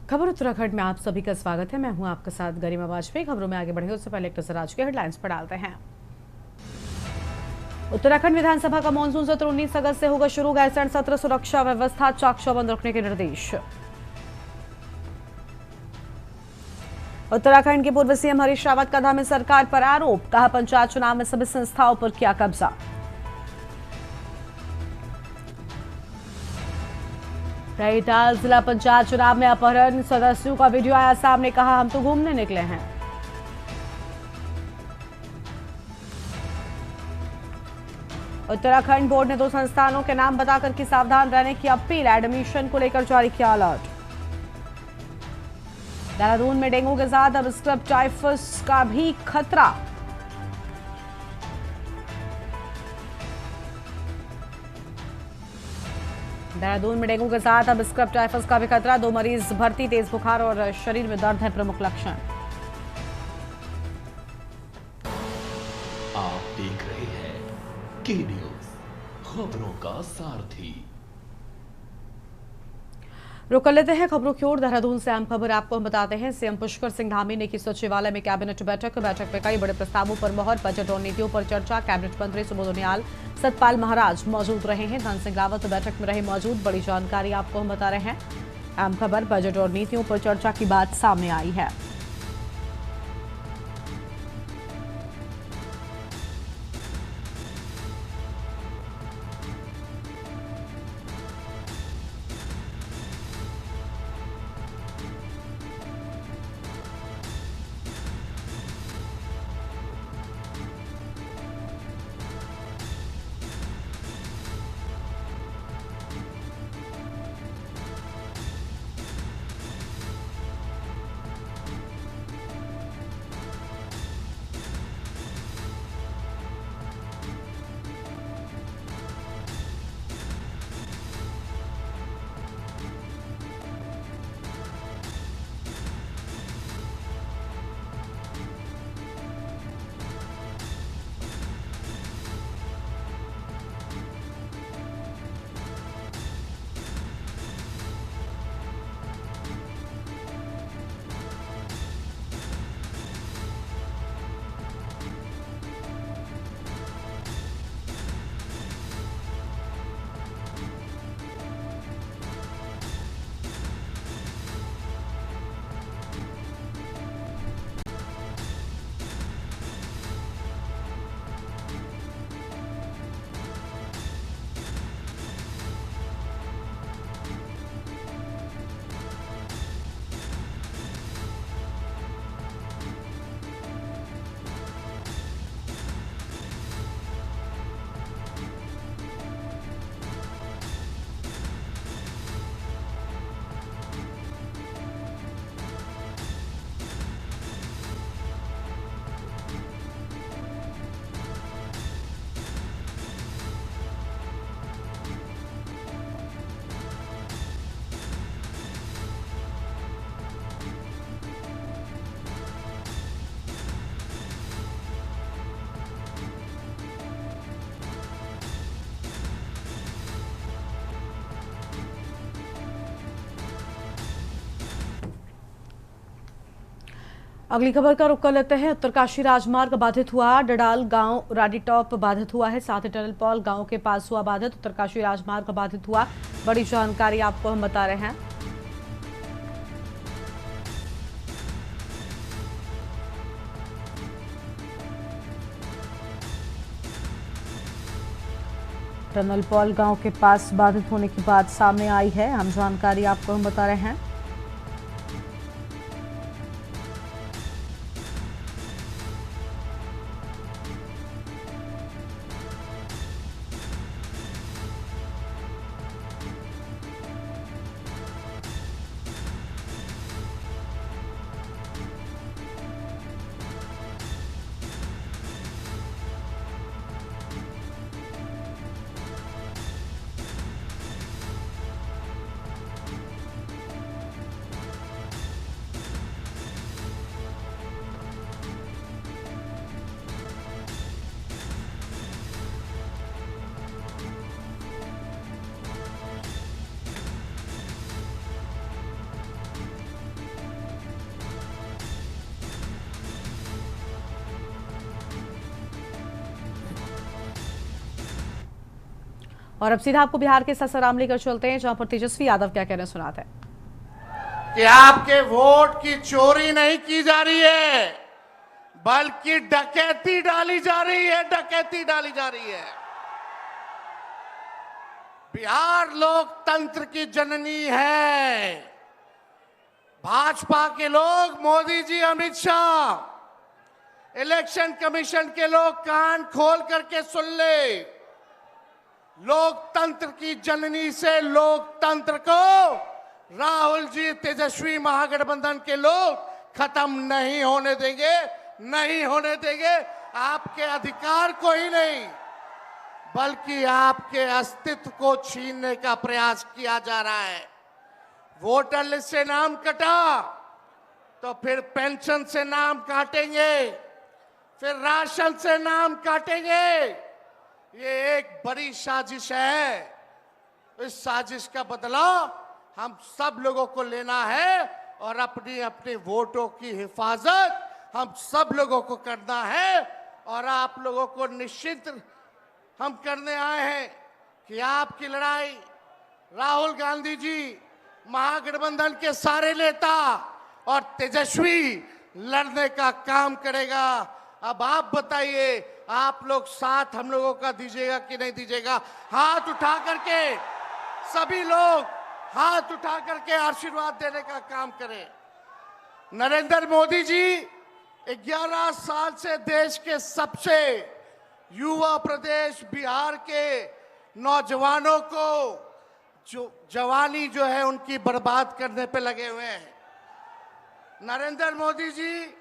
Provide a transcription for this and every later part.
खबर उत्तराखंड में आप सभी का स्वागत है। मैं हूं आपके साथ गरिमा वाजपेयी। खबरों में आगे बढ़े उससे पहले एक नजर आज के हेडलाइंस पर डालते हैं। उत्तराखंड विधानसभा का मानसून सत्र 19 अगस्त से होगा शुरू। गैरसैंण सत्र सुरक्षा व्यवस्था चाक चौबंद रखने के निर्देश। उत्तराखंड के पूर्व सीएम हरीश रावत का धामी सरकार पर आरोप, कहा पंचायत चुनाव में सभी संस्थाओं पर किया कब्जा। नैनीताल जिला पंचायत चुनाव में अपहरण सदस्यों का वीडियो आया सामने, कहा हम तो घूमने निकले हैं। उत्तराखंड बोर्ड ने 2 संस्थानों के नाम बताकर की सावधान रहने की अपील, एडमिशन को लेकर जारी किया अलर्ट। देहरादून में डेंगू के साथ अब स्क्रब टाइफस का भी खतरा। देहरादून में डेंगू के साथ अब स्क्रब टाइफस का भी खतरा। 2 मरीज भर्ती, तेज बुखार और शरीर में दर्द है प्रमुख लक्षण। आप देख रहे हैं के न्यूज, खबरों का सारथी। रुक कर लेते हैं खबरों की ओर। देहरादून से अहम खबर आपको हम बताते हैं। सीएम पुष्कर सिंह धामी ने की सचिवालय में कैबिनेट बैठक में कई बड़े प्रस्तावों पर मोहर, बजट और नीतियों पर चर्चा। कैबिनेट मंत्री सुबोध उनियाल, सतपाल महाराज मौजूद रहे हैं। धन सिंह रावत बैठक में रहे मौजूद। बड़ी जानकारी आपको हम बता रहे हैं। अहम खबर, बजट और नीतियों पर चर्चा की बात सामने आई है। अगली खबर का रुख कर लेते हैं। उत्तरकाशी राजमार्ग बाधित हुआ। डडाल गांव राडीटॉप बाधित हुआ है, साथ ही टनल पॉल गांव के पास हुआ बाधित। उत्तरकाशी राजमार्ग बाधित हुआ। बड़ी जानकारी आपको हम बता रहे हैं। टनल पॉल गांव के पास बाधित होने की बात सामने आई है। हम जानकारी आपको हम बता रहे हैं। और अब सीधा आपको बिहार के सासाराम लेकर चलते हैं, जहां पर तेजस्वी यादव क्या कहना सुनाते हैं कि आपके वोट की चोरी नहीं की जा रही है, बल्कि डकैती डाली जा रही है, डकैती डाली जा रही है। बिहार लोकतंत्र की जननी है। भाजपा के लोग, मोदी जी, अमित शाह, इलेक्शन कमीशन के लोग कान खोल करके सुन ले। लोकतंत्र की जननी से लोकतंत्र को राहुल जी, तेजस्वी महागठबंधन के लोग खत्म नहीं होने देंगे, नहीं होने देंगे। आपके अधिकार को ही नहीं, बल्कि आपके अस्तित्व को छीनने का प्रयास किया जा रहा है। वोटर लिस्ट से नाम कटा तो फिर पेंशन से नाम काटेंगे, फिर राशन से नाम काटेंगे। ये एक बड़ी साजिश है। इस साजिश का बदला हम सब लोगों को लेना है और अपनी अपनी वोटों की हिफाजत हम सब लोगों को करना है। और आप लोगों को निश्चित हम करने आए हैं कि आपकी लड़ाई राहुल गांधी जी, महागठबंधन के सारे नेता और तेजस्वी लड़ने का काम करेगा। अब आप बताइए, आप लोग साथ हम लोगों का दीजिएगा कि नहीं दीजिएगा? हाथ उठा करके सभी लोग हाथ उठा करके आशीर्वाद देने का काम करें। नरेंद्र मोदी जी 11 साल से देश के सबसे युवा प्रदेश बिहार के नौजवानों को जो जवानी जो है उनकी बर्बाद करने पे लगे हुए हैं। नरेंद्र मोदी जी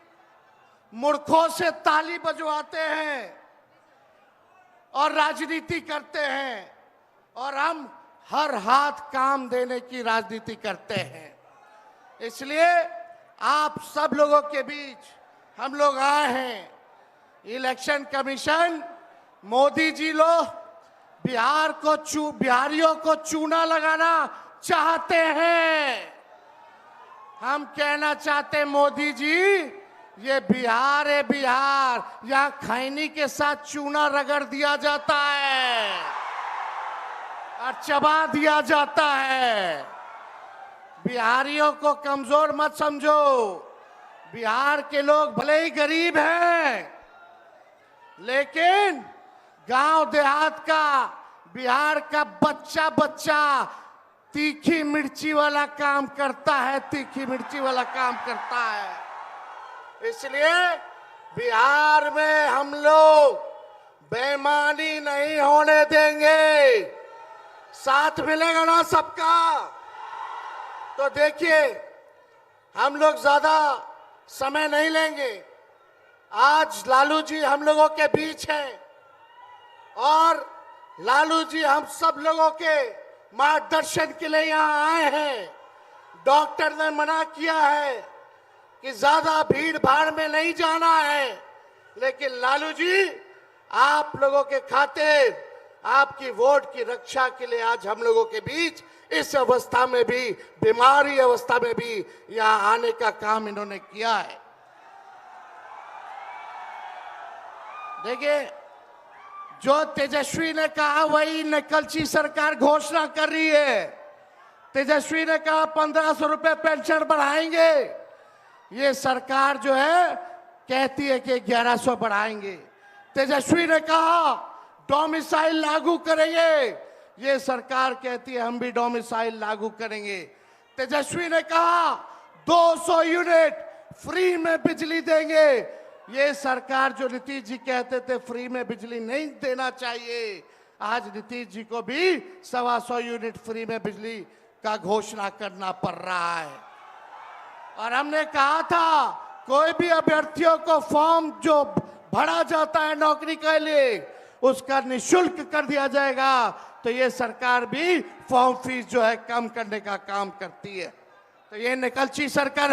मूर्खों से ताली बजवाते हैं और राजनीति करते हैं, और हम हर हाथ काम देने की राजनीति करते हैं। इसलिए आप सब लोगों के बीच हम लोग आए हैं। इलेक्शन कमीशन, मोदी जी लोग बिहारियों को चूना लगाना चाहते हैं। हम कहना चाहते हैं, मोदी जी, ये बिहार है, बिहार, यहाँ खैनी के साथ चूना रगड़ दिया जाता है और चबा दिया जाता है। बिहारियों को कमजोर मत समझो। बिहार के लोग भले ही गरीब हैं, लेकिन गांव देहात का बिहार का बच्चा बच्चा तीखी मिर्ची वाला काम करता है, तीखी मिर्ची वाला काम करता है। इसलिए बिहार में हम लोग बेईमानी नहीं होने देंगे। साथ मिलेगा ना सबका? तो देखिए, हम लोग ज्यादा समय नहीं लेंगे। आज लालू जी हम लोगों के बीच हैं और लालू जी हम सब लोगों के मार्गदर्शन के लिए यहाँ आए हैं। डॉक्टर ने मना किया है कि ज्यादा भीड़ भाड़ में नहीं जाना है, लेकिन लालू जी आप लोगों के खातिर, आपकी वोट की रक्षा के लिए आज हम लोगों के बीच इस अवस्था में भी, बीमारी अवस्था में भी यहाँ आने का काम इन्होंने किया है। देखिए, जो तेजस्वी ने कहा वही नकलची सरकार घोषणा कर रही है। तेजस्वी ने कहा 1500 रुपए पेंशन बढ़ाएंगे। ये सरकार जो है कहती है कि 1100 बढ़ाएंगे। तेजस्वी ने कहा डोमिसाइल लागू करेंगे। ये सरकार कहती है हम भी डोमिसाइल लागू करेंगे। तेजस्वी ने कहा 200 यूनिट फ्री में बिजली देंगे। ये सरकार, जो नीतीश जी कहते थे फ्री में बिजली नहीं देना चाहिए, आज नीतीश जी को भी 125 यूनिट फ्री में बिजली का घोषणा करना पड़ रहा है। और हमने कहा था कोई भी अभ्यर्थियों को फॉर्म जो भरा जाता है नौकरी के लिए, उसका निःशुल्क कर दिया जाएगा। तो ये सरकार भी फॉर्म फीस जो है कम करने का काम करती है। तो ये निकलची सरकार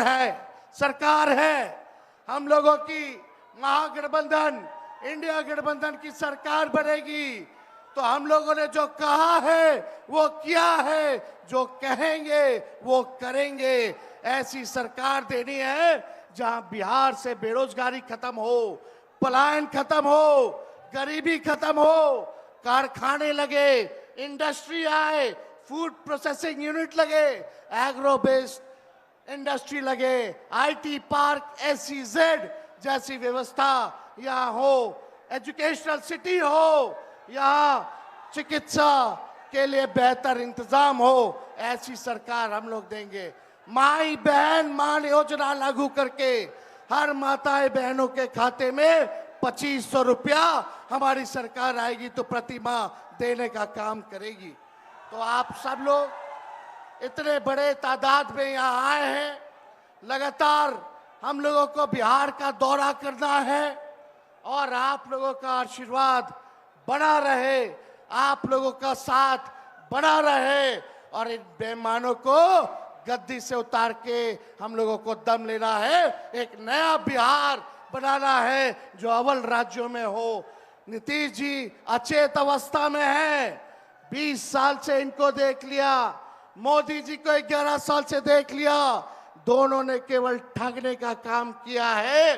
है। हम लोगों की महागठबंधन, इंडिया गठबंधन की सरकार बनेगी तो हम लोगों ने जो कहा है वो किया है, जो कहेंगे वो करेंगे। ऐसी सरकार देनी है जहां बिहार से बेरोजगारी खत्म हो, पलायन खत्म हो, गरीबी खत्म हो, कारखाने लगे, इंडस्ट्री आए, फूड प्रोसेसिंग यूनिट लगे, एग्रो बेस्ड इंडस्ट्री लगे, आईटी पार्क, एसईजेड जैसी व्यवस्था यहाँ हो, एजुकेशनल सिटी हो, यहाँ चिकित्सा के लिए बेहतर इंतजाम हो, ऐसी सरकार हम लोग देंगे। माई बहन मान योजना लागू करके हर माताएं बहनों के खाते में 2500 रुपया हमारी सरकार आएगी तो प्रति माह देने का काम करेगी। तो आप सब लोग इतने बड़े तादाद में यहाँ आए हैं, लगातार हम लोगों को बिहार का दौरा करना है और आप लोगों का आशीर्वाद बना रहे, आप लोगों का साथ बना रहे और इन बेईमानों को गद्दी से उतार के हम लोगों को दम लेना है, एक नया बिहार बनाना है जो अव्वल राज्यों में हो। नीतीश जी अचेत अवस्था में हैं, 20 साल से इनको देख लिया, मोदी जी को 11 साल से देख लिया, दोनों ने केवल ठगने का काम किया है।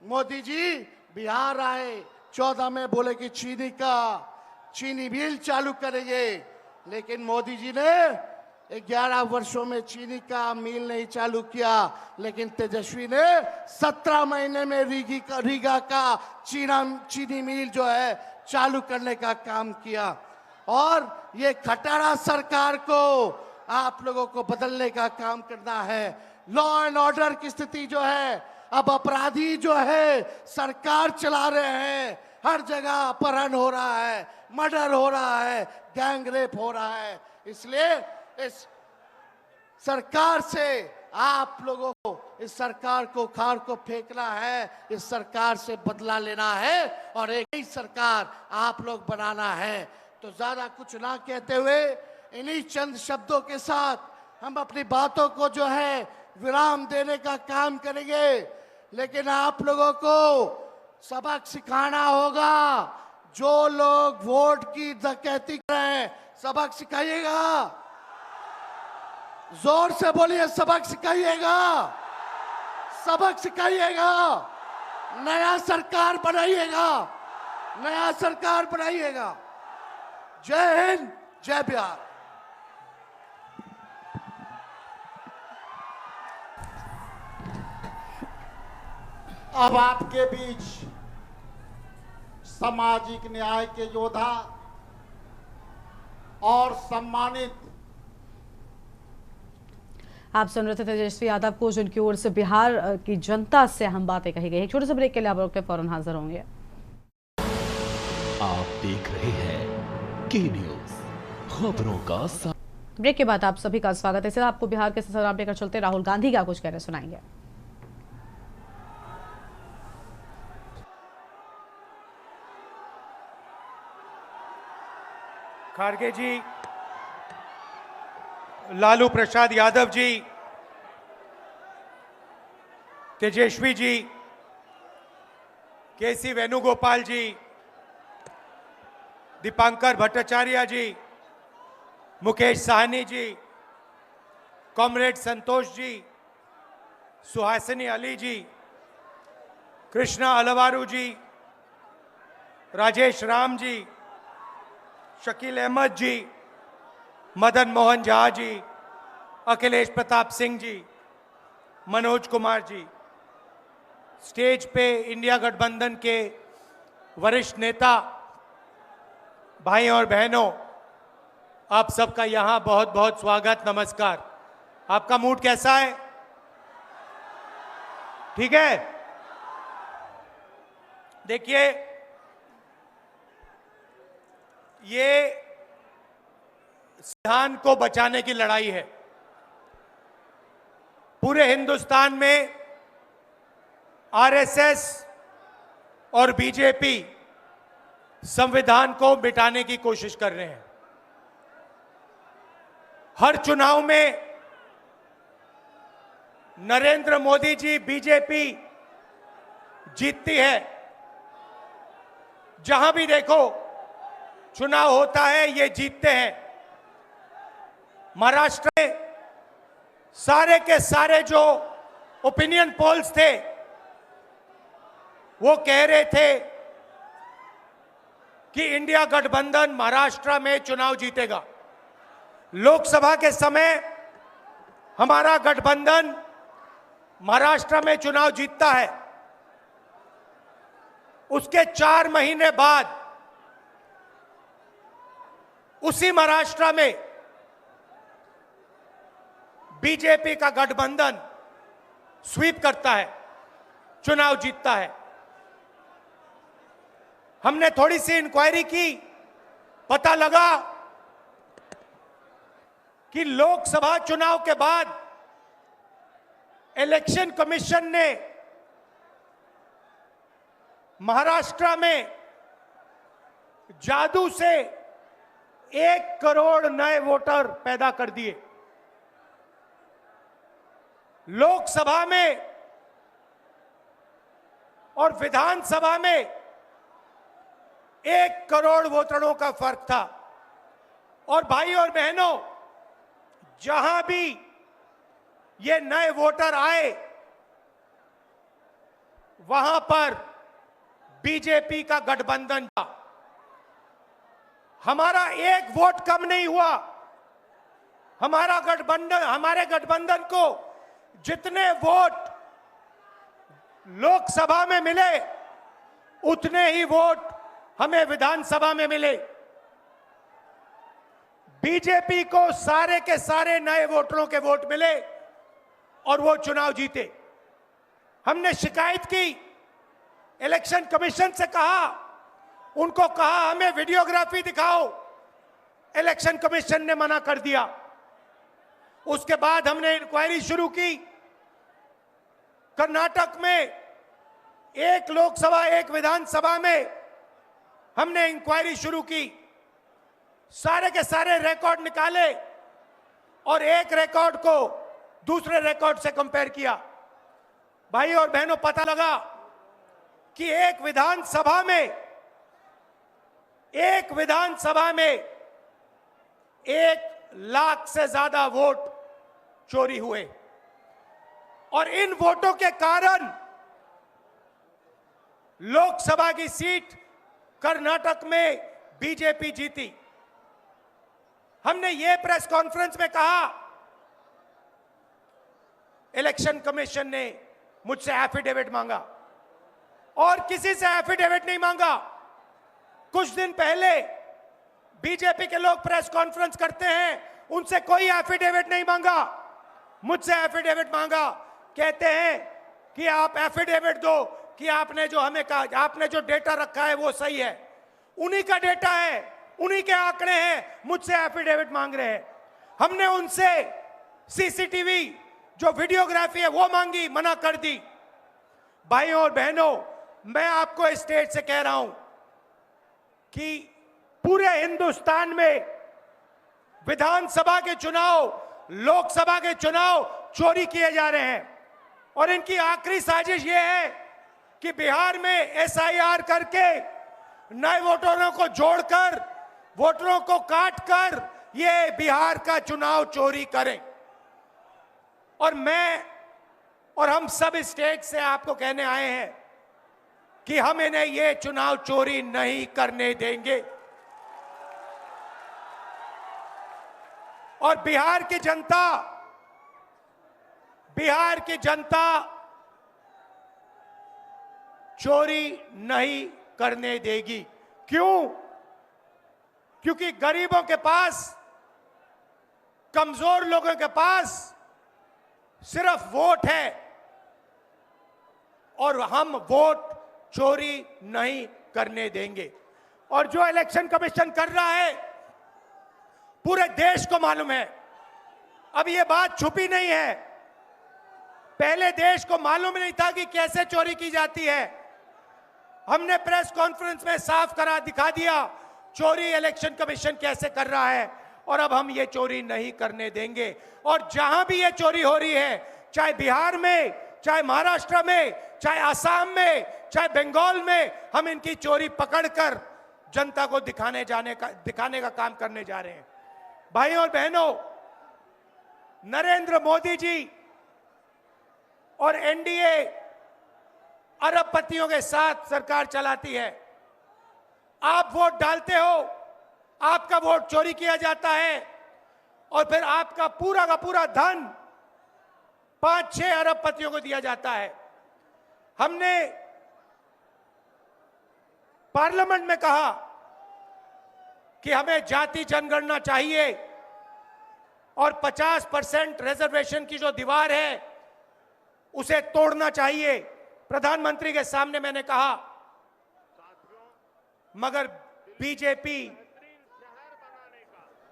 मोदी जी बिहार आए, 14 में बोले कि चीनी मिल चालू करेंगे, लेकिन मोदी जी ने 11 वर्षों में चीनी का मिल नहीं चालू किया, लेकिन तेजस्वी ने 17 महीने में रीगा का चीनी मिल जो है चालू करने का काम किया। और ये खटारा सरकार को आप लोगों को बदलने का काम करना है। लॉ एंड ऑर्डर की स्थिति जो है, अब अपराधी जो है सरकार चला रहे हैं, हर जगह अपहरण हो रहा है, मर्डर हो रहा है, गैंग रेप हो रहा है। इसलिए इस सरकार से आप लोगों को, इस सरकार को खार को फेंकना है, इस सरकार से बदला लेना है और एक नई सरकार आप लोग बनाना है। तो ज्यादा कुछ ना कहते हुए इन्हीं चंद शब्दों के साथ हम अपनी बातों को जो है विराम देने का काम करेंगे, लेकिन आप लोगों को सबक सिखाना होगा। जो लोग वोट की डकैती कर रहे हैं, सबक सिखाइएगा, जोर से बोलिए, सबक सिखाइएगा, सबक सिखाइएगा, नया सरकार बनाइएगा, नया सरकार बनाइएगा। जय हिंद, जय बिहार। अब आपके बीच सामाजिक न्याय के योद्धा और सम्मानित, आप सुन रहे थे तेजस्वी यादव को, जिनकी ओर से बिहार की जनता से हम बातें कही गई। एक छोटे से ब्रेक के लिए आप लोग फौरन हाजिर होंगे। आप देख रहे हैं के न्यूज, खबरों का ब्रेक के बाद आप सभी का स्वागत है। सर, आपको बिहार के ससुराल लेकर चलते राहुल गांधी क्या कुछ कह रहे सुनाएंगे। खारगे जी, लालू प्रसाद यादव जी, तेजस्वी जी, केसी वेणुगोपाल जी, दीपांकर भट्टाचार्य जी, मुकेश साहनी जी, कॉमरेड संतोष जी, सुहासिनी अली जी, कृष्णा अलवारू जी, राजेश राम जी, शकील अहमद जी, मदन मोहन झा जी, अखिलेश प्रताप सिंह जी, मनोज कुमार जी, स्टेज पे इंडिया गठबंधन के वरिष्ठ नेता भाई और बहनों, आप सबका यहाँ बहुत बहुत स्वागत, नमस्कार। आपका मूड कैसा है? ठीक है? देखिए, ये संविधान को बचाने की लड़ाई है। पूरे हिंदुस्तान में आरएसएस और बीजेपी संविधान को मिटाने की कोशिश कर रहे हैं। हर चुनाव में नरेंद्र मोदी जी, बीजेपी जीतती है। जहां भी देखो चुनाव होता है, ये जीतते हैं। महाराष्ट्र में सारे के सारे जो ओपिनियन पोल्स थे, वो कह रहे थे कि इंडिया गठबंधन महाराष्ट्र में चुनाव जीतेगा। लोकसभा के समय हमारा गठबंधन महाराष्ट्र में चुनाव जीतता है। उसके 4 महीने बाद उसी महाराष्ट्र में बीजेपी का गठबंधन स्वीप करता है, चुनाव जीतता है। हमने थोड़ी सी इंक्वायरी की, पता लगा कि लोकसभा चुनाव के बाद इलेक्शन कमीशन ने महाराष्ट्र में जादू से 1 करोड़ नए वोटर पैदा कर दिए। लोकसभा में और विधानसभा में 1 करोड़ वोटरों का फर्क था। और भाई और बहनों, जहां भी ये नए वोटर आए वहां पर बीजेपी का गठबंधन था। हमारा 1 वोट कम नहीं हुआ। हमारे गठबंधन को जितने वोट लोकसभा में मिले उतने ही वोट हमें विधानसभा में मिले। बीजेपी को सारे के सारे नए वोटरों के वोट मिले और वो चुनाव जीते। हमने शिकायत की, इलेक्शन कमीशन से कहा, उनको कहा हमें वीडियोग्राफी दिखाओ, इलेक्शन कमीशन ने मना कर दिया। उसके बाद हमने इंक्वायरी शुरू की। कर्नाटक में 1 लोकसभा 1 विधानसभा में हमने इंक्वायरी शुरू की, सारे के सारे रिकॉर्ड निकाले और एक रिकॉर्ड को दूसरे रिकॉर्ड से कंपेयर किया। भाई और बहनों, पता लगा कि एक विधानसभा में 1 लाख से ज्यादा वोट चोरी हुए और इन वोटों के कारण लोकसभा की सीट कर्नाटक में बीजेपी जीती। हमने ये प्रेस कॉन्फ्रेंस में कहा, इलेक्शन कमीशन ने मुझसे एफिडेविट मांगा और किसी से एफिडेविट नहीं मांगा। कुछ दिन पहले बीजेपी के लोग प्रेस कॉन्फ्रेंस करते हैं, उनसे कोई एफिडेविट नहीं मांगा, मुझसे एफिडेविट मांगा। कहते हैं कि आप एफिडेविट दो कि आपने जो हमें कहा, आपने जो डेटा रखा है वो सही है। उन्हीं का डेटा है, उन्हीं के आंकड़े हैं, मुझसे एफिडेविट मांग रहे हैं। हमने उनसे सीसीटीवी जो वीडियोग्राफी है वो मांगी, मना कर दी। भाइयों और बहनों, मैं आपको इस स्टेज से कह रहा हूं कि पूरे हिंदुस्तान में विधानसभा के चुनाव, लोकसभा के चुनाव चोरी किए जा रहे हैं और इनकी आखिरी साजिश यह है कि बिहार में एसआईआर करके नए वोटरों को जोड़कर, वोटरों को काटकर ये बिहार का चुनाव चोरी करें। और मैं और हम सब स्टेट से आपको कहने आए हैं कि हम इन्हें ये चुनाव चोरी नहीं करने देंगे। और बिहार की जनता चोरी नहीं करने देगी। क्यों? क्योंकि गरीबों के पास, कमजोर लोगों के पास सिर्फ वोट है और हम वोट चोरी नहीं करने देंगे। और जो इलेक्शन कमीशन कर रहा है पूरे देश को मालूम है। अब ये बात छुपी नहीं है, पहले देश को मालूम नहीं था कि कैसे चोरी की जाती है। हमने प्रेस कॉन्फ्रेंस में साफ करा दिखा दिया चोरी इलेक्शन कमीशन कैसे कर रहा है और अब हम ये चोरी नहीं करने देंगे। और जहां भी ये चोरी हो रही है, चाहे बिहार में, चाहे महाराष्ट्र में, चाहे असम में, चाहे बंगाल में, हम इनकी चोरी पकड़कर जनता को दिखाने का काम करने जा रहे हैं। भाइयों और बहनों, नरेंद्र मोदी जी और एनडीए अरबपतियों के साथ सरकार चलाती है। आप वोट डालते हो, आपका वोट चोरी किया जाता है और फिर आपका पूरा का पूरा धन 5-6 अरबपतियों को दिया जाता है। हमने पार्लियामेंट में कहा कि हमें जाति जनगणना चाहिए और 50% रिजर्वेशन की जो दीवार है उसे तोड़ना चाहिए। प्रधानमंत्री के सामने मैंने कहा, मगर बीजेपी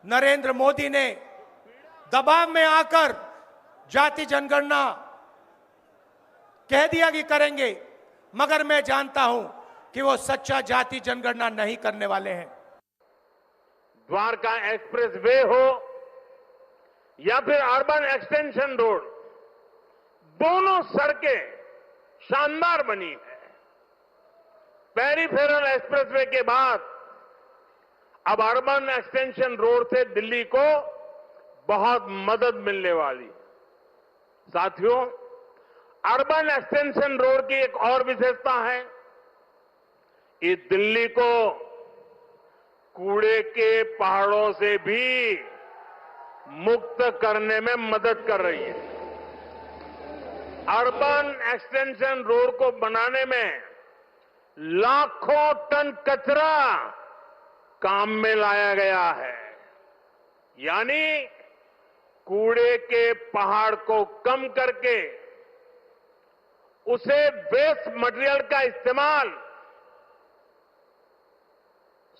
नरेंद्र मोदी ने दबाव में आकर जाति जनगणना कह दिया कि करेंगे, मगर मैं जानता हूं कि वो सच्चा जाति जनगणना नहीं करने वाले हैं। द्वारका एक्सप्रेस वे हो या फिर अर्बन एक्सटेंशन रोड, दोनों सड़कें शानदार बनी है। पेरिफेरल एक्सप्रेसवे के बाद अब अर्बन एक्सटेंशन रोड से दिल्ली को बहुत मदद मिलने वाली। साथियों, अर्बन एक्सटेंशन रोड की एक और विशेषता है, ये दिल्ली को कूड़े के पहाड़ों से भी मुक्त करने में मदद कर रही है। अर्बन एक्सटेंशन रोड को बनाने में लाखों टन कचरा काम में लाया गया है, यानी कूड़े के पहाड़ को कम करके उसे वेस्ट मटेरियल का इस्तेमाल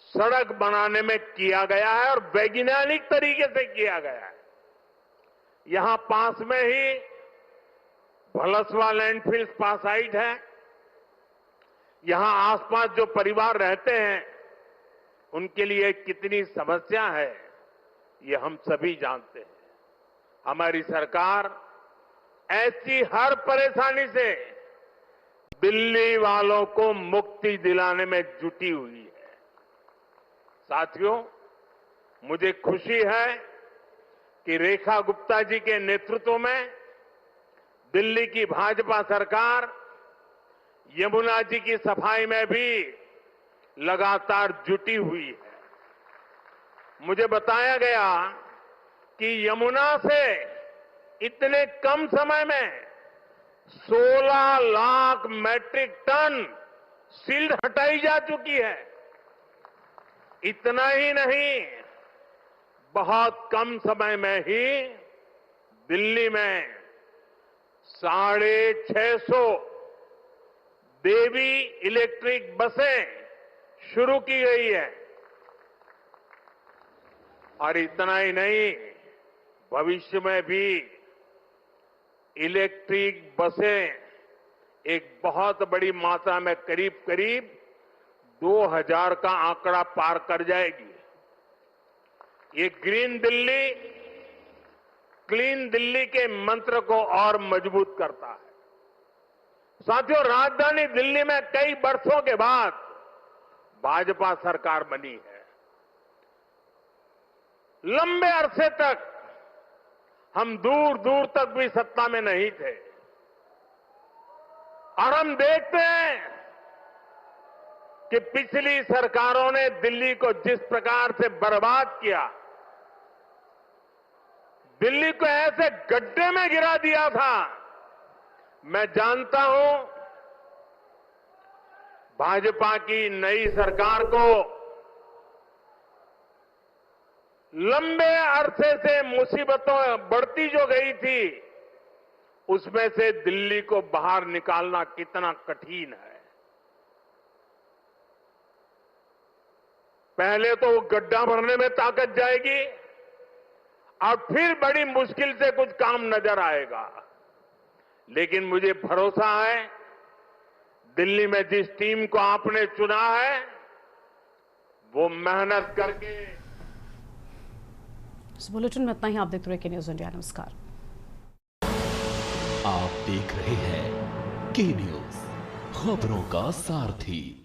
सड़क बनाने में किया गया है और वैज्ञानिक तरीके से किया गया है। यहां पास में ही भलसवा लैंडफिल स्पा साइट है। यहां आसपास जो परिवार रहते हैं उनके लिए कितनी समस्या है ये हम सभी जानते हैं। हमारी सरकार ऐसी हर परेशानी से दिल्ली वालों को मुक्ति दिलाने में जुटी हुई है। साथियों, मुझे खुशी है कि रेखा गुप्ता जी के नेतृत्व में दिल्ली की भाजपा सरकार यमुना जी की सफाई में भी लगातार जुटी हुई है। मुझे बताया गया कि यमुना से इतने कम समय में 16 लाख मैट्रिक टन सिल्ट हटाई जा चुकी है। इतना ही नहीं, बहुत कम समय में ही दिल्ली में 650 देवी इलेक्ट्रिक बसें शुरू की गई है। और इतना ही नहीं, भविष्य में भी इलेक्ट्रिक बसें एक बहुत बड़ी मात्रा में करीब 2000 का आंकड़ा पार कर जाएगी। ये ग्रीन दिल्ली, क्लीन दिल्ली के मंत्र को और मजबूत करता है। साथियों, राजधानी दिल्ली में कई वर्षों के बाद भाजपा सरकार बनी है। लंबे अरसे तक हम दूर दूर तक भी सत्ता में नहीं थे और हम देखते हैं कि पिछली सरकारों ने दिल्ली को जिस प्रकार से बर्बाद किया, दिल्ली को ऐसे गड्ढे में गिरा दिया था। मैं जानता हूं भाजपा की नई सरकार को लंबे अरसे से मुसीबतों बढ़ती जो गई थी उसमें से दिल्ली को बाहर निकालना कितना कठिन है। पहले तो वो गड्ढा भरने में ताकत जाएगी और फिर बड़ी मुश्किल से कुछ काम नजर आएगा। लेकिन मुझे भरोसा है दिल्ली में जिस टीम को आपने चुना है वो मेहनत करके। इस बुलेटिन में इतना ही। आप देखते रहिए न्यूज़ इंडिया। नमस्कार। आप देख रहे हैं के न्यूज, खबरों का सारथी।